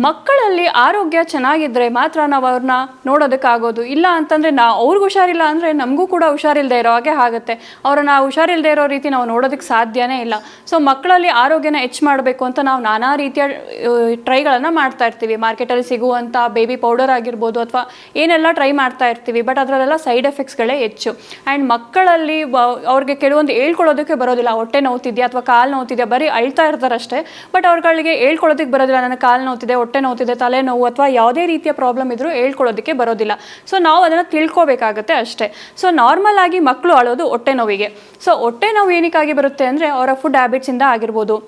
ಮಕ್ಕಳಲ್ಲಿ ಆರೋಗ್ಯ ಚೆನ್ನಾಗಿದ್ದರೆ ಮಾತ್ರ ನಾವು ಅವ್ರನ್ನ ನೋಡೋದಕ್ಕಾಗೋದು. ಇಲ್ಲ ಅಂತಂದರೆ ಅವ್ರಿಗೆ ಹುಷಾರಿಲ್ಲ ಅಂದರೆ ನಮಗೂ ಕೂಡ ಹುಷಾರಿಲ್ಲದೆ ಇರೋ ಹಾಗೆ ಆಗುತ್ತೆ. ಅವ್ರನ್ನ ಹುಷಾರಿಲ್ಲದೆ ಇರೋ ರೀತಿ ನಾವು ನೋಡೋದಕ್ಕೆ ಸಾಧ್ಯನೇ ಇಲ್ಲ. ಸೊ ಮಕ್ಕಳಲ್ಲಿ ಆರೋಗ್ಯನ ಹೆಚ್ಚು ಮಾಡಬೇಕು ಅಂತ ನಾವು ನಾನಾ ರೀತಿಯ ಟ್ರೈಗಳನ್ನು ಮಾಡ್ತಾ ಇರ್ತೀವಿ. ಮಾರ್ಕೆಟಲ್ಲಿ ಸಿಗುವಂಥ ಬೇಬಿ ಪೌಡರ್ ಆಗಿರ್ಬೋದು ಅಥವಾ ಏನೆಲ್ಲ ಟ್ರೈ ಮಾಡ್ತಾ ಇರ್ತೀವಿ. ಬಟ್ ಅದರಲ್ಲೆಲ್ಲ ಸೈಡ್ ಎಫೆಕ್ಟ್ಸ್ಗಳೇ ಹೆಚ್ಚು. ಆ್ಯಂಡ್ ಮಕ್ಕಳಲ್ಲಿ ಅವ್ರಿಗೆ ಕೆಲವೊಂದು ಹೇಳ್ಕೊಳ್ಳೋದಕ್ಕೆ ಬರೋದಿಲ್ಲ. ಹೊಟ್ಟೆ ನೋವ್ತಿದೆಯಾ ಅಥವಾ ಕಾಲು ನೋವ್ತಿದೆಯಾ, ಬರೀ ಅಳ್ತಾ ಇರ್ತಾರಷ್ಟೇ. ಬಟ್ ಅವ್ರುಗಳಿಗೆ ಹೇಳ್ಕೊಳ್ಳೋದಕ್ಕೆ ಬರೋದಿಲ್ಲ, ನನಗೆ ಕಾಲು ನೋವ್ತಿದೆ, ಹೊಟ್ಟೆ ನೋವ್ತಿದೆ, ತಲೆನೋವು ಅಥವಾ ಯಾವುದೇ ರೀತಿಯ ಪ್ರಾಬ್ಲಮ್ ಇದ್ರೂ ಹೇಳ್ಕೊಳ್ಳೋದಕ್ಕೆ ಬರೋದಿಲ್ಲ. ಸೊ ನಾವು ಅದನ್ನು ತಿಳ್ಕೊಬೇಕಾಗತ್ತೆ ಅಷ್ಟೇ. ಸೊ ನಾರ್ಮಲ್ ಆಗಿ ಮಕ್ಕಳು ಅಳೋದು ಹೊಟ್ಟೆ ನೋವಿಗೆ. ಸೊ ಹೊಟ್ಟೆ ನೋವು ಏನಕ್ಕಾಗಿ ಬರುತ್ತೆ ಅಂದರೆ ಅವರ ಫುಡ್ ಹ್ಯಾಬಿಟ್ಸಿಂದ ಆಗಿರ್ಬೋದು,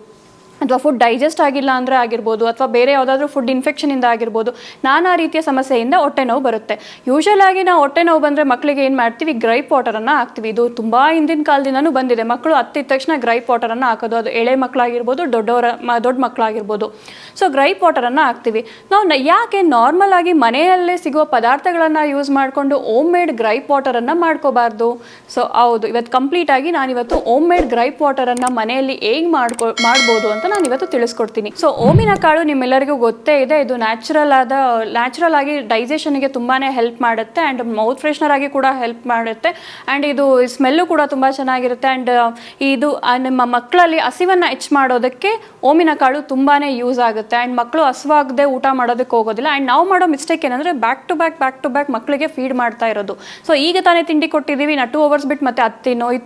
ಅಥವಾ ಫುಡ್ ಡೈಜೆಸ್ಟ್ ಆಗಿಲ್ಲ ಅಂದರೆ ಆಗಿರ್ಬೋದು, ಅಥವಾ ಬೇರೆ ಯಾವುದಾದ್ರೂ ಫುಡ್ ಇನ್ಫೆಕ್ಷನಿಂದ ಆಗಿರ್ಬೋದು, ನಾನಾ ರೀತಿಯ ಸಮಸ್ಯೆಯಿಂದ ಹೊಟ್ಟೆ ನೋವು ಬರುತ್ತೆ. ಯೂಶಲ್ ಆಗಿ ನಾವು ಹೊಟ್ಟೆ ನೋವು ಬಂದರೆ ಮಕ್ಕಳಿಗೆ ಏನು ಮಾಡ್ತೀವಿ, ಗ್ರೈಪ್ ವಾಟರನ್ನು ಹಾಕ್ತೀವಿ. ಇದು ತುಂಬ ಹಿಂದಿನ ಕಾಲದಿಂದನೂ ಬಂದಿದೆ. ಮಕ್ಕಳು ಹತ್ತಿದ ತಕ್ಷಣ ಗ್ರೈಪ್ ವಾಟರನ್ನು ಹಾಕೋದು. ಅದು ಎಳೆ ಮಕ್ಕಳಾಗಿರ್ಬೋದು, ದೊಡ್ಡ ಮಕ್ಕಳಾಗಿರ್ಬೋದು. ಸೊ ಗ್ರೈಪ್ ವಾಟರನ್ನು ಹಾಕ್ತೀವಿ. ನಾವು ಯಾಕೆ ನಾರ್ಮಲ್ ಆಗಿ ಮನೆಯಲ್ಲೇ ಸಿಗುವ ಪದಾರ್ಥಗಳನ್ನು ಯೂಸ್ ಮಾಡಿಕೊಂಡು ಹೋಮ್ ಮೇಡ್ ಗ್ರೈಪ್ ವಾಟರನ್ನು ಮಾಡ್ಕೋಬಾರ್ದು? ಸೊ ಹೌದು, ಇವತ್ತು ಕಂಪ್ಲೀಟಾಗಿ ನಾನಿವತ್ತು ಹೋಮ್ ಮೇಡ್ ಗ್ರೈಪ್ ವಾಟರನ್ನು ಮನೆಯಲ್ಲಿ ಹೇಗೆ ಮಾಡ್ಬೋದು ಅಂತ ನಾನು ಇವತ್ತು ತಿಳಿಸ್ಕೊಡ್ತೀನಿ. ಸೊ ಓಮಿನ ಕಾಳು ನಿಮ್ಮೆಲ್ಲರಿಗೂ ಗೊತ್ತೇ ಇದೆ. ಇದು ನ್ಯಾಚುರಲ್ ಆಗಿ ಡೈಜೆಷನ್ಗೆ ತುಂಬಾ ಹೆಲ್ಪ್ ಮಾಡುತ್ತೆ. ಆ್ಯಂಡ್ ಮೌತ್ ಫ್ರೆಶ್ನರ್ ಆಗಿ ಕೂಡ ಹೆಲ್ಪ್ ಮಾಡುತ್ತೆ. ಆ್ಯಂಡ್ ಇದು ಸ್ಮೆಲ್ಲು ಕೂಡ ತುಂಬ ಚೆನ್ನಾಗಿರುತ್ತೆ. ಆ್ಯಂಡ್ ಇದು ನಿಮ್ಮ ಮಕ್ಕಳಲ್ಲಿ ಹಸಿವನ್ನು ಹೆಚ್ಚು ಮಾಡೋದಕ್ಕೆ ಓಮಿನ ಕಾಳು ತುಂಬಾ ಯೂಸ್ ಆಗುತ್ತೆ. ಆ್ಯಂಡ್ ಮಕ್ಕಳು ಹಸಿವಾಗದೆ ಊಟ ಮಾಡೋದಕ್ಕೆ ಹೋಗೋದಿಲ್ಲ. ಆ್ಯಂಡ್ ನಾವು ಮಾಡೋ ಮಿಸ್ಟೇಕ್ ಏನಂದರೆ ಬ್ಯಾಕ್ ಟು ಬ್ಯಾಕ್ ಮಕ್ಕಳಿಗೆ ಫೀಡ್ ಮಾಡ್ತಾ ಇರೋದು. ಸೊ ಈಗ ತಾನೇ ತಿಂಡಿ ಕೊಟ್ಟಿದ್ದೀವಿ, 2 hours ಬಿಟ್ಟು ಮತ್ತೆ ಅದು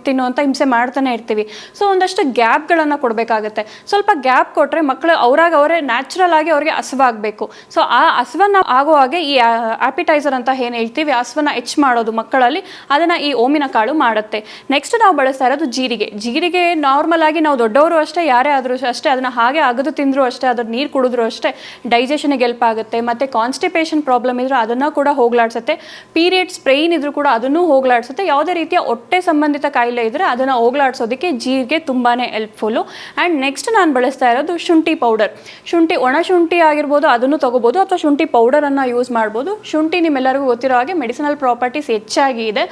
ತಿನ್ನು ಅಂತ ಹಿಂಸೆ ಮಾಡ್ತಾನೆ ಇರ್ತೀವಿ. ಸೊ ಒಂದಷ್ಟು ಗ್ಯಾಪ್ಗಳನ್ನು ಕೊಡಬೇಕಾಗತ್ತೆ. ಸ್ವಲ್ಪ ಗ್ಯಾಪ್ ಕೊಟ್ಟರೆ ಮಕ್ಕಳು ಅವರೇ ನ್ಯಾಚುರಲ್ ಆಗಿ ಅವ್ರಿಗೆ ಹಸಿವಾಗಬೇಕು. ಸೊ ಆ ಹಸಿವನ್ನು ಆಗೋ ಹಾಗೆ ಈ ಆಪಿಟೈಸರ್ ಅಂತ ಏನು ಹೇಳ್ತೀವಿ, ಹಸಿವನ್ನು ಹೆಚ್ಚು ಮಾಡೋದು ಮಕ್ಕಳಲ್ಲಿ, ಅದನ್ನು ಈ ಓಮಿನ ಕಾಳು ಮಾಡುತ್ತೆ. ನೆಕ್ಸ್ಟ್ ನಾವು ಬಳಸ್ತಾ ಇರೋದು ಜೀರಿಗೆ. ನಾರ್ಮಲ್ ಆಗಿ ನಾವು ದೊಡ್ಡವರು ಅಷ್ಟೇ, ಯಾರೇ ಆದರೂ ಅಷ್ಟೇ, ಅದನ್ನು ಹಾಗೆ ಅಗದು ತಿಂದರೂ ಅಷ್ಟೇ, ಅದ್ರ ನೀರು ಕುಡಿದ್ರು ಅಷ್ಟೇ ಡೈಜೆಷನ್ಗೆ ಹೆಲ್ಪ್ ಆಗುತ್ತೆ. ಮತ್ತು ಕಾನ್ಸ್ಟಿಪೇಷನ್ ಪ್ರಾಬ್ಲಮ್ ಇದ್ರೂ ಅದನ್ನು ಕೂಡ ಹೋಗ್ಲಾಡ್ಸುತ್ತೆ. ಪೀರಿಯಡ್ಸ್ ಪೇಯ್ನ್ ಇದ್ರೂ ಕೂಡ ಅದನ್ನು ಹೋಗ್ಲಾಡ್ಸುತ್ತೆ. ಯಾವುದೇ ರೀತಿಯ ಹೊಟ್ಟೆ ಸಂಬಂಧಿತ ಕಾಯಿಲೆ ಇದ್ದರೆ ಅದನ್ನು ಹೋಗ್ಲಾಡ್ಸೋದಕ್ಕೆ ಜೀರಿಗೆ ತುಂಬಾ ಹೆಲ್ಪ್ಫುಲ್ಲು. ಆ್ಯಂಡ್ ನೆಕ್ಸ್ಟ್ ನಾನು ಬಳಸ್ತಾ ಇರೋದು ಶುಂಠಿ ಪೌಡರ್. ಒಣ ಶುಂಠಿ ಆಗಿರ್ಬೋದು, ಅದನ್ನು ತೊಗೋಬೋದು, ಅಥವಾ ಶುಂಠಿ ಪೌಡರನ್ನು ಯೂಸ್ ಮಾಡ್ಬೋದು. ಶುಂಠಿ ನಿಮ್ಮೆಲ್ಲರಿಗೂ ಗೊತ್ತಿರೋ ಹಾಗೆ ಮೆಡಿಸಿನಲ್ ಪ್ರಾಪರ್ಟೀಸ್ ಹೆಚ್ಚಾಗಿ ಇದೆ.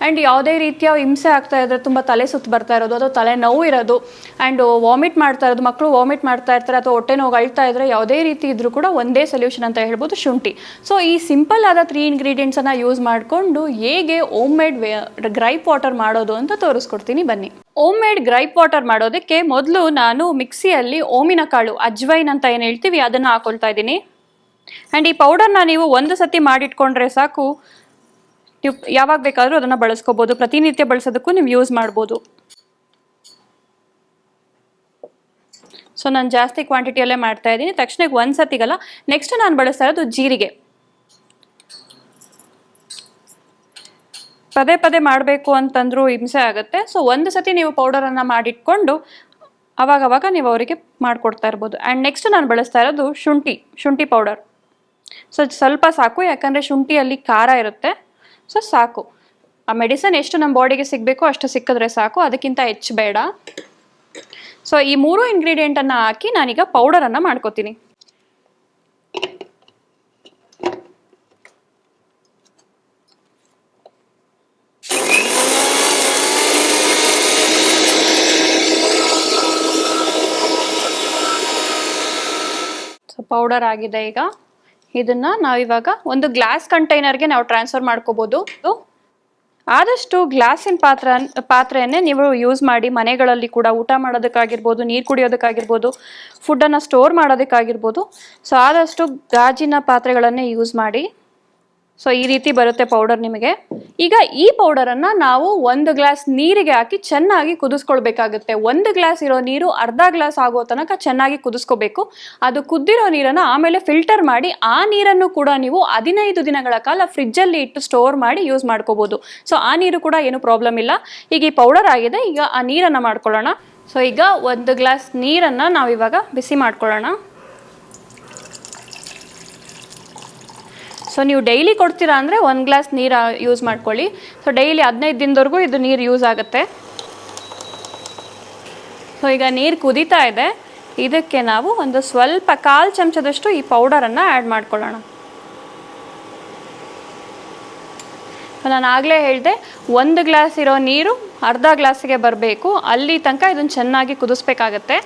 ಆ್ಯಂಡ್ ಯಾವುದೇ ರೀತಿಯ ಹಿಂಸೆ ಆಗ್ತಾ ಇದ್ದರೆ, ತುಂಬ ತಲೆ ಸುತ್ತು ಬರ್ತಾ ಇರೋದು, ಅಥವಾ ತಲೆ ನೋವು ಇರೋದು, ಆ್ಯಂಡ್ ವಾಮಿಟ್ ಮಾಡ್ತಾ ಇರೋದು, ಮಕ್ಕಳು ವಾಮಿಟ್ ಮಾಡ್ತಾ ಇರ್ತಾರೆ, ಅಥವಾ ಹೊಟ್ಟೆ ನೋವು ಅಳ್ತಾ ಇದ್ದರೆ, ಯಾವುದೇ ರೀತಿ ಇದ್ರೂ ಕೂಡ ಒಂದೇ ಸೊಲ್ಯೂಷನ್ ಅಂತ ಹೇಳ್ಬೋದು, ಶುಂಠಿ. ಸೊ ಈ ಸಿಂಪಲ್ ಆದ 3 ಇಂಗ್ರೀಡಿಯೆಂಟ್ಸನ್ನು ಯೂಸ್ ಮಾಡಿಕೊಂಡು ಹೇಗೆ ಹೋಮ್ ಮೇಡ್ ಗ್ರೈಪ್ ವಾಟರ್ ಮಾಡೋದು ಅಂತ ತೋರಿಸ್ಕೊಡ್ತೀನಿ, ಬನ್ನಿ. ಹೋಮ್ ಮೇಡ್ ಗ್ರೈಪ್ ವಾಟರ್ ಮಾಡೋದಕ್ಕೆ ಮೊದಲು ನಾನು ಮಿಕ್ಸಿಯಲ್ಲಿ ಓಮಿನ ಕಾಳು, ಅಜ್ವೈನ್ ಅಂತ ಏನು ಹೇಳ್ತೀವಿ, ಅದನ್ನು ಹಾಕೊಳ್ತಾ ಇದ್ದೀನಿ. ಆ್ಯಂಡ್ ಈ ಪೌಡರ್ನ ನೀವು ಒಂದು ಸತಿ ಮಾಡಿಟ್ಕೊಂಡ್ರೆ ಸಾಕು. ನೀವು ಯಾವಾಗ ಬೇಕಾದರೂ ಅದನ್ನು ಬಳಸ್ಕೋಬೋದು. ಪ್ರತಿನಿತ್ಯ ಬಳಸೋದಕ್ಕೂ ನೀವು ಯೂಸ್ ಮಾಡ್ಬೋದು. ಸೊ ನಾನು ಜಾಸ್ತಿ ಕ್ವಾಂಟಿಟಿಯಲ್ಲೇ ಮಾಡ್ತಾ ಇದ್ದೀನಿ. ತಕ್ಷಣಕ್ಕೆ ಒಂದು ಸತಿಗಲ್ಲ. ನೆಕ್ಸ್ಟ್ ನಾನು ಬಳಸ್ತಾ ಇರೋದು ಜೀರಿಗೆ. ಪದೇ ಮಾಡಬೇಕು ಅಂತಂದ್ರೂ ಹಿಂಸೆ ಆಗುತ್ತೆ. ಸೊ ಒಂದು ಸತಿ ನೀವು ಪೌಡರನ್ನು ಮಾಡಿಟ್ಕೊಂಡು ಅವಾಗವಾಗ ನೀವು ಅವರಿಗೆ ಮಾಡಿಕೊಡ್ತಾ ಇರ್ಬೋದು. ಆ್ಯಂಡ್ ನೆಕ್ಸ್ಟ್ ನಾನು ಬಳಸ್ತಾ ಇರೋದು ಶುಂಠಿ ಪೌಡರ್. ಸೊ ಸ್ವಲ್ಪ ಸಾಕು, ಯಾಕಂದರೆ ಶುಂಠಿಯಲ್ಲಿ ಖಾರ ಇರುತ್ತೆ. ಸೊ ಸಾಕು. ಆ ಮೆಡಿಸನ್ ಎಷ್ಟು ನಮ್ಮ ಬಾಡಿಗೆ ಸಿಗಬೇಕೋ ಅಷ್ಟು ಸಿಕ್ಕಿದ್ರೆ ಸಾಕು, ಅದಕ್ಕಿಂತ ಹೆಚ್ಚು ಬೇಡ. ಸೊ ಈ 3 ಇಂಗ್ರೀಡಿಯೆಂಟನ್ನು ಹಾಕಿ ನಾನೀಗ ಪೌಡರನ್ನು ಮಾಡ್ಕೋತೀನಿ. ಪೌಡರ್ ಆಗಿದೆ. ಈಗ ಇದನ್ನು ನಾವಿವಾಗ ಒಂದು ಗ್ಲಾಸ್ ಕಂಟೈನರ್ಗೆ ನಾವು ಟ್ರಾನ್ಸ್ಫರ್ ಮಾಡ್ಕೋಬೋದು. ಆದಷ್ಟು ಗ್ಲಾಸಿನ ಪಾತ್ರೆಯನ್ನೇ ನೀವು ಯೂಸ್ ಮಾಡಿ. ಮನೆಗಳಲ್ಲಿ ಕೂಡ ಊಟ ಮಾಡೋದಕ್ಕಾಗಿರ್ಬೋದು, ನೀರು ಕುಡಿಯೋದಕ್ಕಾಗಿರ್ಬೋದು, ಫುಡ್ಡನ್ನು ಸ್ಟೋರ್ ಮಾಡೋದಕ್ಕಾಗಿರ್ಬೋದು. ಸೊ ಆದಷ್ಟು ಗಾಜಿನ ಪಾತ್ರೆಗಳನ್ನೇ ಯೂಸ್ ಮಾಡಿ. ಸೊ ಈ ರೀತಿ ಬರುತ್ತೆ ಪೌಡರ್ ನಿಮಗೆ. ಈಗ ಈ ಪೌಡರನ್ನು ನಾವು 1 ಗ್ಲಾಸ್ ನೀರಿಗೆ ಹಾಕಿ ಚೆನ್ನಾಗಿ ಕುದಿಸ್ಕೊಳ್ಬೇಕಾಗುತ್ತೆ. 1 ಗ್ಲಾಸ್ ಇರೋ ನೀರು ಅರ್ಧ ಗ್ಲಾಸ್ ಆಗೋ ತನಕ ಚೆನ್ನಾಗಿ ಕುದಿಸ್ಕೋಬೇಕು. ಅದು ಕುದ್ದಿರೋ ನೀರನ್ನು ಆಮೇಲೆ ಫಿಲ್ಟರ್ ಮಾಡಿ ಆ ನೀರನ್ನು ಕೂಡ ನೀವು 15 ದಿನಗಳ ಕಾಲ ಫ್ರಿಜ್ಜಲ್ಲಿ ಇಟ್ಟು ಸ್ಟೋರ್ ಮಾಡಿ ಯೂಸ್ ಮಾಡ್ಕೋಬೋದು. ಸೊ ಆ ನೀರು ಕೂಡ ಏನು ಪ್ರಾಬ್ಲಮ್ ಇಲ್ಲ. ಈಗ ಈ ಪೌಡರ್ ಆಗಿದೆ. ಈಗ ಆ ನೀರನ್ನು ಮಾಡ್ಕೊಳ್ಳೋಣ. ಸೊ ಈಗ 1 ಗ್ಲಾಸ್ ನೀರನ್ನು ನಾವಿವಾಗ ಬಿಸಿ ಮಾಡ್ಕೊಳ್ಳೋಣ. ಸೊ ನೀವು ಡೈಲಿ ಕೊಡ್ತೀರಾ ಅಂದರೆ 1 ಗ್ಲಾಸ್ ನೀರು ಯೂಸ್ ಮಾಡ್ಕೊಳ್ಳಿ. ಸೊ ಡೈಲಿ 15 ದಿನದವರೆಗೂ ಇದು ನೀರು ಯೂಸ್ ಆಗುತ್ತೆ. ಸೊ ಈಗ ನೀರು ಕುದೀತಾ ಇದೆ. ಇದಕ್ಕೆ ನಾವು ಒಂದು ಸ್ವಲ್ಪ 1/4 ಚಮಚದಷ್ಟು ಈ ಪೌಡರನ್ನು ಆ್ಯಡ್ ಮಾಡ್ಕೊಳ್ಳೋಣ. ನಾನು ಆಗಲೇ ಹೇಳಿದೆ, 1 ಗ್ಲಾಸ್ ಇರೋ ನೀರು ಅರ್ಧ ಗ್ಲಾಸಿಗೆ ಬರಬೇಕು. ಅಲ್ಲಿ ತನಕ ಇದನ್ನು ಚೆನ್ನಾಗಿ ಕುದಿಸ್ಬೇಕಾಗತ್ತೆ.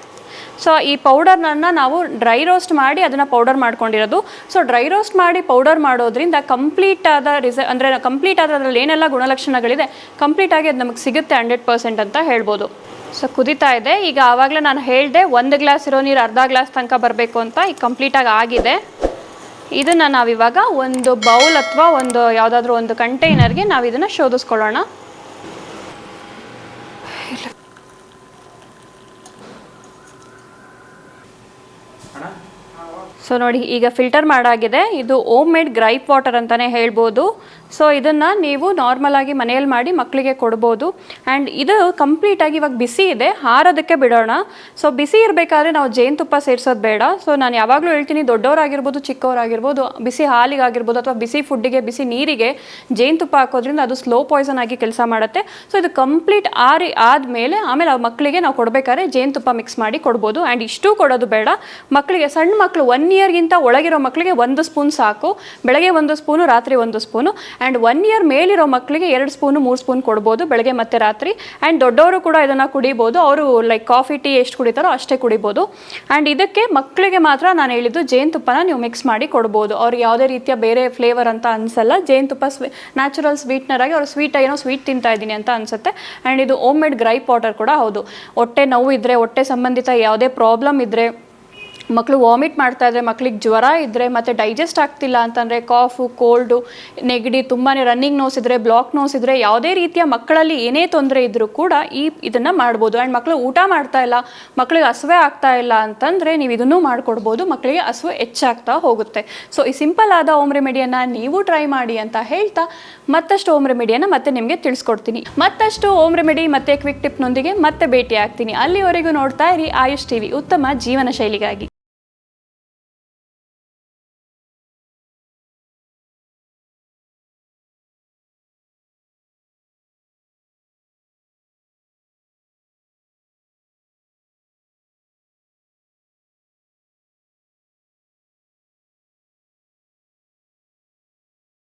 ಸೊ ಈ ಪೌಡರ್ನನ್ನು ನಾವು ಡ್ರೈ ರೋಸ್ಟ್ ಮಾಡಿ ಅದನ್ನು ಪೌಡರ್ ಮಾಡ್ಕೊಂಡಿರೋದು. ಸೊ ಡ್ರೈ ರೋಸ್ಟ್ ಮಾಡಿ ಪೌಡರ್ ಮಾಡೋದ್ರಿಂದ ಕಂಪ್ಲೀಟ್ ಆದ ಅಂದರೆ ಕಂಪ್ಲೀಟ್ ಆದ ಅದರಲ್ಲಿ ಏನೆಲ್ಲ ಗುಣಲಕ್ಷಣಗಳಿದೆ ಕಂಪ್ಲೀಟಾಗಿ ಅದು ನಮಗೆ ಸಿಗುತ್ತೆ 100% ಅಂತ ಹೇಳ್ಬೋದು. ಸೊ ಕುದೀತಾ ಇದೆ. ಈಗ ಆವಾಗಲೇ ನಾನು ಹೇಳಿದೆ 1 ಗ್ಲಾಸ್ ಇರೋ ನೀರು ಅರ್ಧ ಗ್ಲಾಸ್ ತನಕ ಬರಬೇಕು ಅಂತ. ಈಗ ಕಂಪ್ಲೀಟಾಗಿ ಆಗಿದೆ. ಇದನ್ನು ನಾವಿವಾಗ ಒಂದು ಬೌಲ್ ಅಥವಾ ಒಂದು ಯಾವುದಾದ್ರೂ ಒಂದು ಕಂಟೈನರ್ಗೆ ನಾವು ಇದನ್ನು ಶೋಧಿಸ್ಕೊಳ್ಳೋಣ. ಸೊ ನೋಡಿ, ಈಗ ಫಿಲ್ಟರ್ ಮಾಡಾಗಿದೆ. ಇದು ಓಮ್ ಮೇಡ್ ಗ್ರೈಪ್ ವಾಟರ್ ಅಂತಲೇ ಹೇಳ್ಬೋದು. ಸೊ ಇದನ್ನು ನೀವು ನಾರ್ಮಲಾಗಿ ಮನೆಯಲ್ಲಿ ಮಾಡಿ ಮಕ್ಕಳಿಗೆ ಕೊಡ್ಬೋದು. ಆ್ಯಂಡ್ ಇದು ಕಂಪ್ಲೀಟಾಗಿ ಇವಾಗ ಬಿಸಿ ಇದೆ, ಹಾರೋದಕ್ಕೆ ಬಿಡೋಣ. ಸೊ ಬಿಸಿ ಇರಬೇಕಾದ್ರೆ ನಾವು ಜೇನುತುಪ್ಪ ಸೇರಿಸೋದು ಬೇಡ. ಸೊ ನಾನು ಯಾವಾಗಲೂ ಹೇಳ್ತೀನಿ, ದೊಡ್ಡವರಾಗಿರ್ಬೋದು ಚಿಕ್ಕವರಾಗಿರ್ಬೋದು ಬಿಸಿ ಹಾಲಿಗಾಗಿರ್ಬೋದು ಅಥವಾ ಬಿಸಿ ಫುಡ್ಡಿಗೆ ಬಿಸಿ ನೀರಿಗೆ ಜೇನುತುಪ್ಪ ಹಾಕೋದ್ರಿಂದ ಅದು ಸ್ಲೋ ಪಾಯ್ಸನ್ ಆಗಿ ಕೆಲಸ ಮಾಡುತ್ತೆ. ಸೊ ಇದು ಕಂಪ್ಲೀಟ್ ಆದಮೇಲೆ ಆಮೇಲೆ ಆ ಮಕ್ಕಳಿಗೆ ನಾವು ಕೊಡಬೇಕಾದ್ರೆ ಜೇನುತುಪ್ಪ ಮಿಕ್ಸ್ ಮಾಡಿ ಕೊಡ್ಬೋದು. ಆ್ಯಂಡ್ ಇಷ್ಟು ಕೊಡೋದು ಬೇಡ. ಮಕ್ಕಳಿಗೆ ಸಣ್ಣ ಮಕ್ಕಳು 1 ಇಯರ್ಗಿಂತ ಒಳಗಿರೋ ಮಕ್ಕಳಿಗೆ 1 ಸ್ಪೂನ್ ಸಾಕು. ಬೆಳಗ್ಗೆ 1 ಸ್ಪೂನು, ರಾತ್ರಿ 1 ಸ್ಪೂನು. ಆ್ಯಂಡ್ 1 ಇಯರ್ ಮೇಲಿರೋ ಮಕ್ಕಳಿಗೆ 2 ಸ್ಪೂನು 3 ಸ್ಪೂನ್ ಕೊಡ್ಬೋದು ಬೆಳಗ್ಗೆ ಮತ್ತು ರಾತ್ರಿ. ಆ್ಯಂಡ್ ದೊಡ್ಡವರು ಕೂಡ ಇದನ್ನು ಕುಡಿಬೋದು. ಅವರು ಲೈಕ್ ಕಾಫಿ ಟೀ ಎಷ್ಟು ಕುಡಿತಾರೋ ಅಷ್ಟೇ ಕುಡಿಬೋದು. ಆ್ಯಂಡ್ ಇದಕ್ಕೆ ಮಕ್ಕಳಿಗೆ ಮಾತ್ರ ನಾನು ಹೇಳಿದ್ದು ಜೇನುತುಪ್ಪನ ನೀವು ಮಿಕ್ಸ್ ಮಾಡಿ ಕೊಡ್ಬೋದು. ಅವ್ರಿಗೆ ಯಾವುದೇ ರೀತಿಯ ಬೇರೆ ಫ್ಲೇವರ್ ಅಂತ ಅನಿಸಲ್ಲ. ಜೇನುತುಪ್ಪ ನ್ಯಾಚುರಲ್ ಸ್ವೀಟ್ನರ್ ಆಗಿ ಅವ್ರು ಏನೋ ಸ್ವೀಟ್ ತಿಂತಾ ಇದ್ದೀನಿ ಅಂತ ಅನಿಸುತ್ತೆ. ಆ್ಯಂಡ್ ಇದು ಓಮ್ ಮೇಡ್ ಗ್ರೈಪ್ ವಾಟರ್ ಕೂಡ ಹೌದು. ಹೊಟ್ಟೆ ನೋವು ಇದ್ದರೆ, ಹೊಟ್ಟೆ ಸಂಬಂಧಿತ ಯಾವುದೇ ಪ್ರಾಬ್ಲಮ್ ಇದ್ದರೆ, ಮಕ್ಕಳು ವಾಮಿಟ್ ಮಾಡ್ತಾ ಇದ್ದರೆ, ಮಕ್ಕಳಿಗೆ ಜ್ವರ ಇದ್ದರೆ, ಮತ್ತು ಡೈಜೆಸ್ಟ್ ಆಗ್ತಿಲ್ಲ ಅಂತಂದರೆ, ಕಾಫು, ಕೋಲ್ಡು, ನೆಗಡಿ, ತುಂಬಾ ರನ್ನಿಂಗ್ ನೋಸ್ ಇದ್ದರೆ, ಬ್ಲಾಕ್ ನೋಸ್ ಇದ್ದರೆ, ಯಾವುದೇ ರೀತಿಯ ಮಕ್ಕಳಲ್ಲಿ ಏನೇ ತೊಂದರೆ ಇದ್ದರೂ ಕೂಡ ಇದನ್ನು ಮಾಡ್ಬೋದು. ಆ್ಯಂಡ್ ಮಕ್ಕಳು ಊಟ ಮಾಡ್ತಾ ಇಲ್ಲ, ಮಕ್ಕಳಿಗೆ ಹಸುವೆ ಆಗ್ತಾ ಇಲ್ಲ ಅಂತಂದರೆ ನೀವು ಇದನ್ನು ಮಾಡಿಕೊಡ್ಬೋದು. ಮಕ್ಕಳಿಗೆ ಹಸುವೆ ಹೆಚ್ಚಾಗ್ತಾ ಹೋಗುತ್ತೆ. ಸೊ ಈ ಸಿಂಪಲ್ ಆದ ಹೋಮ್ ರೆಮಿಡಿಯನ್ನು ನೀವು ಟ್ರೈ ಮಾಡಿ ಅಂತ ಹೇಳ್ತಾ ಮತ್ತಷ್ಟು ಹೋಮ್ ರೆಮಿಡಿಯನ್ನು ಮತ್ತೆ ನಿಮಗೆ ತಿಳಿಸ್ಕೊಡ್ತೀನಿ. ಮತ್ತಷ್ಟು ಹೋಮ್ ರೆಮಿಡಿ ಮತ್ತು ಕ್ವಿಕ್ ಟಿಪ್ನೊಂದಿಗೆ ಮತ್ತೆ ಭೇಟಿ ಆಗ್ತೀನಿ. ಅಲ್ಲಿವರೆಗೂ ನೋಡ್ತಾ ಇರಿ ಆಯುಷ್ ಟಿವಿ, ಉತ್ತಮ ಜೀವನ ಶೈಲಿಗಾಗಿ.